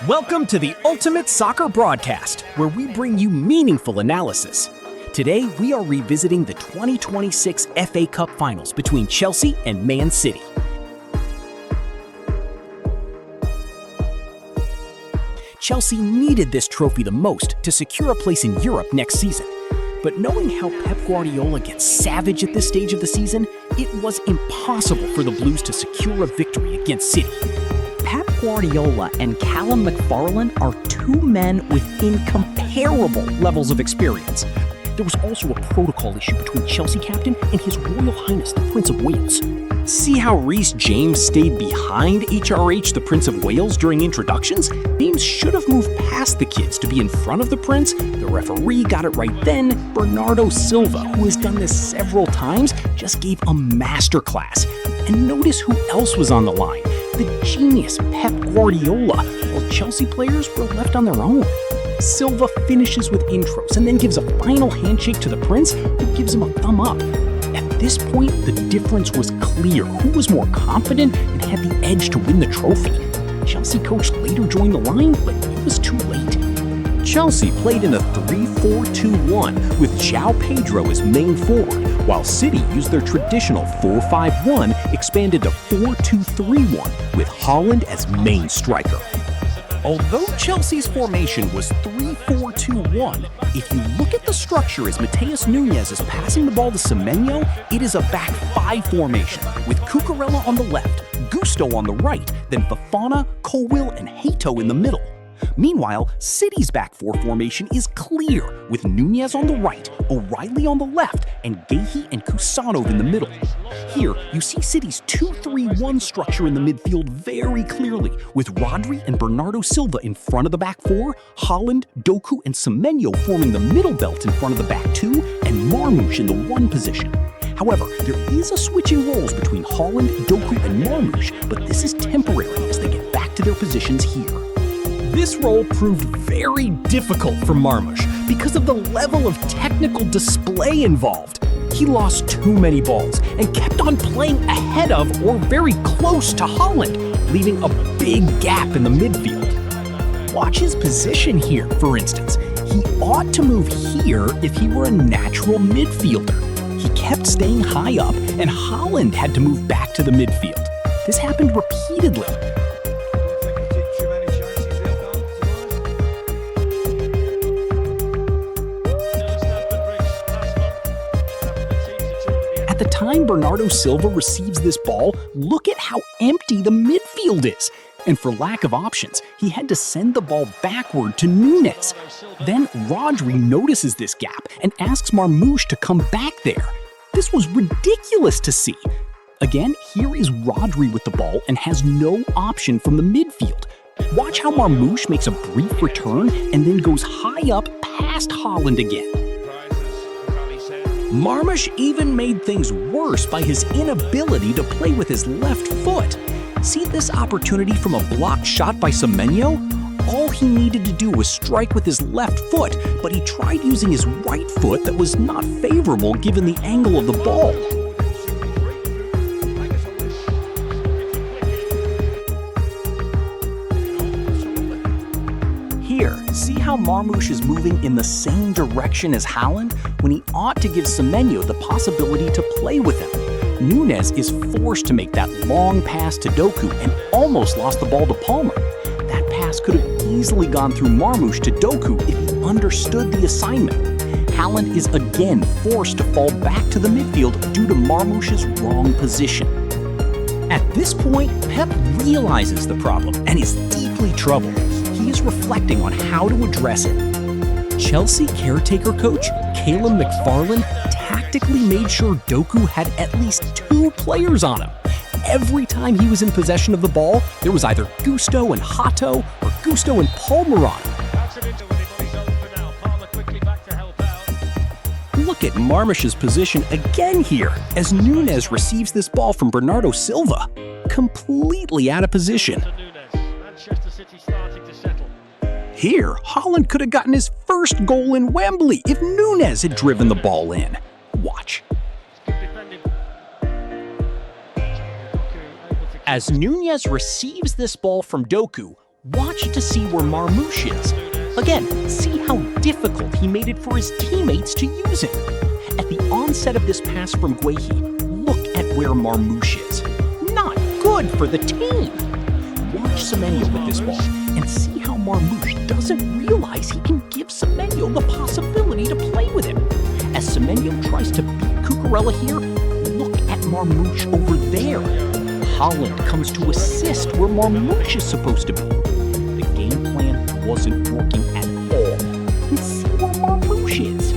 Welcome to the Ultimate Soccer Broadcast, where we bring you meaningful analysis. Today, we are revisiting the 2026 FA Cup Finals between Chelsea and Man City. Chelsea needed this trophy the most to secure a place in Europe next season. But knowing how Pep Guardiola gets savage at this stage of the season, it was impossible for the Blues to secure a victory against City. Pep Guardiola and Callum McFarlane are two men with incomparable levels of experience. There was also a protocol issue between Chelsea captain and His Royal Highness the Prince of Wales. See how Reece James stayed behind HRH the Prince of Wales during introductions? James should have moved past the kids to be in front of the Prince. The referee got it right then. Bernardo Silva, who has done this several times, just gave a masterclass. And notice who else was on the line. The genius Pep Guardiola, while Chelsea players were left on their own. Silva finishes with intros and then gives a final handshake to the Prince, who gives him a thumb up. At this point, the difference was clear who was more confident and had the edge to win the trophy. Chelsea coach later joined the line, but it was too late. Chelsea played in a 3-4-2-1 with João Pedro as main forward, while City used their traditional 4-5-1 expanded to 4-2-3-1 with Haaland as main striker. Although Chelsea's formation was 3-4-2-1, if you look at the structure as Matheus Nunes is passing the ball to Semenyo, it is a back five formation with Cucurella on the left, Gusto on the right, then Fofana, Colwill, and Hato in the middle. Meanwhile, City's back four formation is clear, with Nunes on the right, O'Reilly on the left, and Guéhi and Kusanov in the middle. Here, you see City's 2-3-1 structure in the midfield very clearly, with Rodri and Bernardo Silva in front of the back four, Haaland, Doku, and Semenyo forming the middle belt in front of the back two, and Marmoush in the one position. However, there is a switch in roles between Haaland, Doku, and Marmoush, but this is temporary as they get back to their positions here. This role proved very difficult for Marmoush because of the level of technical display involved. He lost too many balls and kept on playing ahead of or very close to Haaland, leaving a big gap in the midfield. Watch his position here, for instance. He ought to move here if he were a natural midfielder. He kept staying high up, and Haaland had to move back to the midfield. This happened repeatedly. At the time Bernardo Silva receives this ball, look at how empty the midfield is. And for lack of options, he had to send the ball backward to Nunes. Then Rodri notices this gap and asks Marmoush to come back there. This was ridiculous to see. Again, here is Rodri with the ball and has no option from the midfield. Watch how Marmoush makes a brief return and then goes high up past Haaland again. Marmoush even made things worse by his inability to play with his left foot. See this opportunity from a blocked shot by Semenyo? All he needed to do was strike with his left foot, but he tried using his right foot that was not favorable given the angle of the ball. Here, see how Marmoush is moving in the same direction as Haaland when he ought to give Semenyo the possibility to play with him. Nunes is forced to make that long pass to Doku and almost lost the ball to Palmer. That pass could have easily gone through Marmoush to Doku if he understood the assignment. Haaland is again forced to fall back to the midfield due to Marmoush's wrong position. At this point, Pep realizes the problem and is deeply troubled. He is reflecting on how to address it. Chelsea caretaker coach Callum McFarlane tactically made sure Doku had at least two players on him. Every time he was in possession of the ball, there was either Gusto and Hato or Gusto and Palmer on him. Look at Marmoush's position again here as Nunes receives this ball from Bernardo Silva. Completely out of position. Here, Haaland could have gotten his first goal in Wembley if Nunes had driven the ball in. Watch. As Nunes receives this ball from Doku, Watch to see where Marmouche is. Again, see how difficult he made it for his teammates to use him. At the onset of this pass from Guéhi, look at where Marmouche is. Not good for the team. Watch Semenyo with this ball and see how Marmouche doesn't realize he can give Semenyo the possibility to play with him. As Semenyo tries to beat Cucurella here, look at Marmouche over there. Haaland comes to assist where Marmouche is supposed to be. The game plan wasn't working at all. And see where Marmouche is.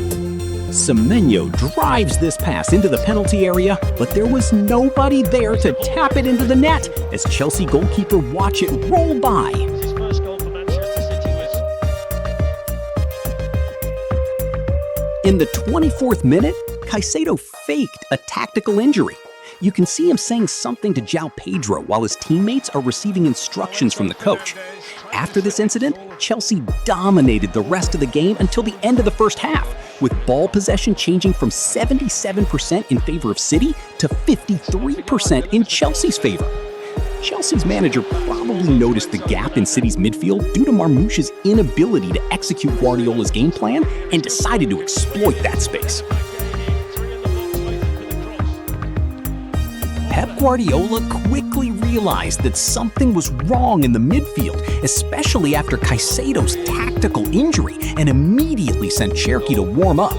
Semenyo drives this pass into the penalty area, but there was nobody there to tap it into the net as Chelsea goalkeeper watch it roll by. His first goal for Manchester City was... In the 24th minute, Caicedo faked a tactical injury. You can see him saying something to João Pedro while his teammates are receiving instructions from the coach. After this incident, Chelsea dominated the rest of the game until the end of the first half, with ball possession changing from 77% in favor of City to 53% in Chelsea's favor. Chelsea's manager probably noticed the gap in City's midfield due to Marmouche's inability to execute Guardiola's game plan and decided to exploit that space. Pep Guardiola quickly realized that something was wrong in the midfield, especially after Caicedo's tactical injury, and immediately sent Cherki to warm up.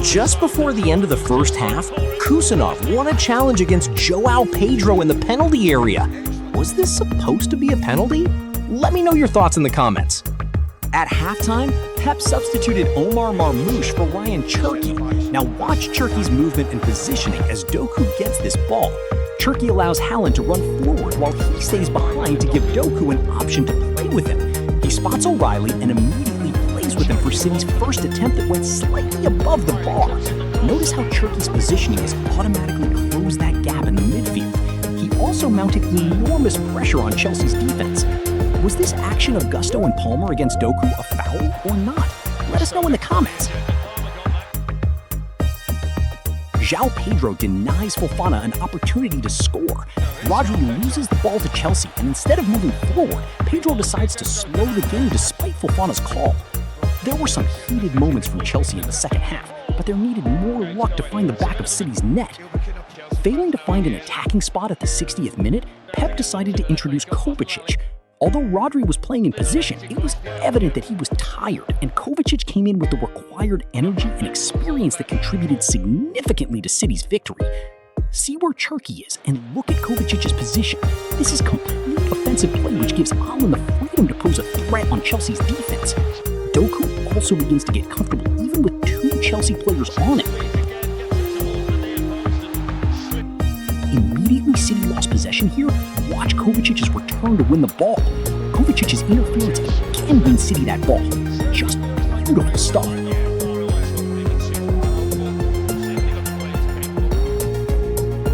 Just before the end of the first half, Kusanov won a challenge against João Pedro in the penalty area. Was this supposed to be a penalty? Let me know your thoughts in the comments. At halftime, Pep substituted Omar Marmouche for Ryan Cherki. Now watch Cherki's movement and positioning as Doku gets this ball. Cherki allows Haaland to run forward while he stays behind to give Doku an option to play with him. He spots O'Reilly and immediately plays with him for City's first attempt that went slightly above the bar. Notice how Cherki's positioning has automatically closed that gap in the midfield. He also mounted enormous pressure on Chelsea's defense. Was this action of Gusto and Palmer against Doku a foul or not? Let us know in the comments. João Pedro denies Fofana an opportunity to score. Rodri loses the ball to Chelsea, and instead of moving forward, Pedro decides to slow the game despite Fofana's call. There were some heated moments from Chelsea in the second half, but there needed more luck to find the back of City's net. Failing to find an attacking spot at the 60th minute, Pep decided to introduce Kovacic. Although Rodri was playing in position, it was evident that he was tired, and Kovacic came in with the required energy and experience that contributed significantly to City's victory. See where Cherki is and look at Kovacic's position. This is complete offensive play which gives Haaland the freedom to pose a threat on Chelsea's defense. Doku also begins to get comfortable even with two Chelsea players on him. Immediately City lost possession here. Watch Kovacic's return to win the ball. Kovacic's interference again wins City that ball. Just beautiful stuff.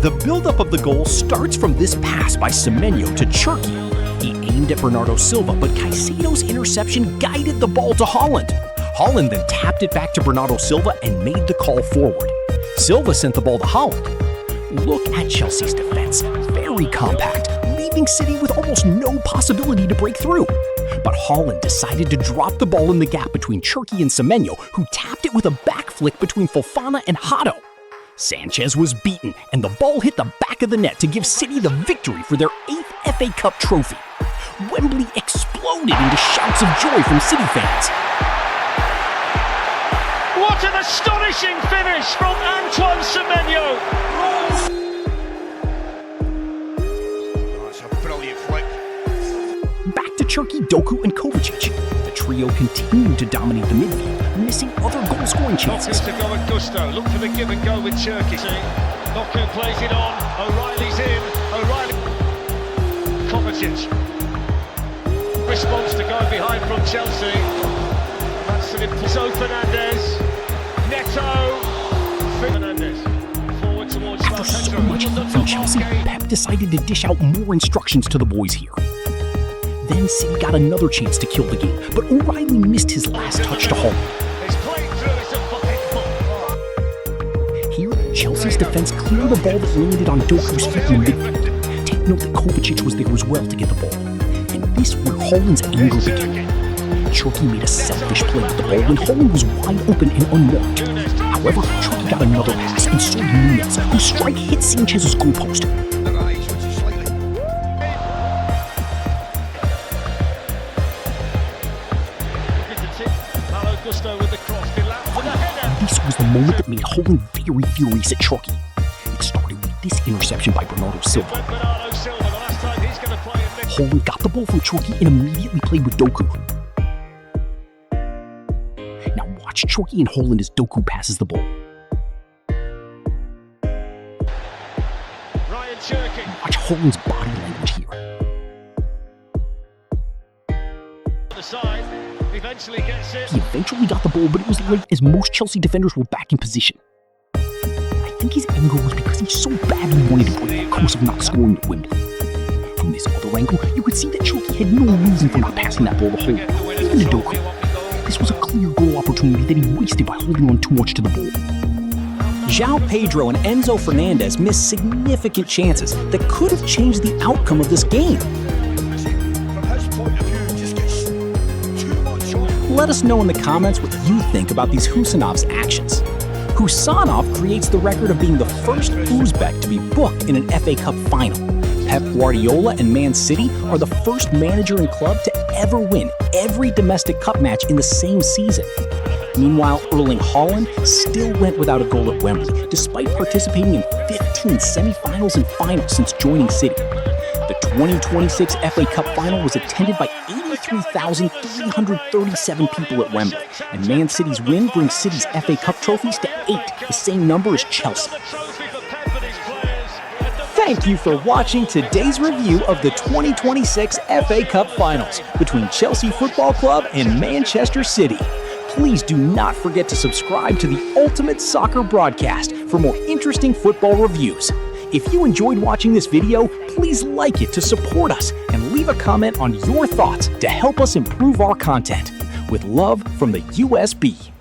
The buildup of the goal starts from this pass by Semenyo to Cherki. He aimed at Bernardo Silva, but Caicedo's interception guided the ball to Haaland. Haaland then tapped it back to Bernardo Silva and made the call forward. Silva sent the ball to Haaland. Look at Chelsea's defense, very compact, leaving City with almost no possibility to break through. But Haaland decided to drop the ball in the gap between Cherki and Semenyo, who tapped it with a back flick between Fofana and Hato. Sanchez was beaten, and the ball hit the back of the net to give City the victory for their 8th FA Cup trophy. Wembley exploded into shouts of joy from City fans. What an astonishing finish from Antoine Semenyo! That's a brilliant flick. Back to Cherki, Doku, and Kovacic. The trio continued to dominate the midfield, missing other goal-scoring chances. To go at Gusto. Look for the give and go with Cherki. Doku plays it on. O'Reilly's in. O'Reilly. Kovacic. Response to go behind from Chelsea. That's an so Fernandes. Neto. Fernandes. Forward towards After so much heat from Chelsea, Pep decided to dish out more instructions to the boys here. Then City got another chance to kill the game, but O'Reilly missed his last touch to Haaland. Here, Chelsea's defense cleared the ball that landed on Doku's feet in midfield. Take note that Kovacic was there as well to get the ball. And this where Haaland's anger began. Chucky made a selfish play with the ball when Haaland was wide open and unmarked. However, Chucky got another pass and saw Núñez, whose strike hit Sanchez's goalpost. This was the moment that made Haaland very furious at Chucky. It started with this interception by Bernardo Silva. Haaland got the ball from Chucky and immediately played with Doku. Now watch Chucky and Haaland as Doku passes the ball. Watch Haaland's body language here. He eventually got the ball, but it was late as most Chelsea defenders were back in position. I think his anger was because he so badly wanted to break the curse of not scoring at Wembley. From this other angle, you could see that Chucky had no reason for not passing that ball to Haaland, even to Doku. This was a clear goal opportunity that he wasted by holding on too much to the ball. João Pedro and Enzo Fernandez missed significant chances that could have changed the outcome of this game. Let us know in the comments what you think about these Husanov's actions. Husanov creates the record of being the first Uzbek to be booked in an FA Cup final. Pep Guardiola and Man City are the first manager and club to ever win every domestic cup match in the same season. Meanwhile, Erling Haaland still went without a goal at Wembley, despite participating in 15 semi-finals and finals since joining City. The 2026 FA Cup final was attended by 83,337 people at Wembley, and Man City's win brings City's FA Cup trophies to 8, the same number as Chelsea. Thank you for watching today's review of the 2026 FA Cup Finals between Chelsea Football Club and Manchester City. Please do not forget to subscribe to the Ultimate Soccer Broadcast for more interesting football reviews. If you enjoyed watching this video, please like it to support us and leave a comment on your thoughts to help us improve our content. With love from the USB.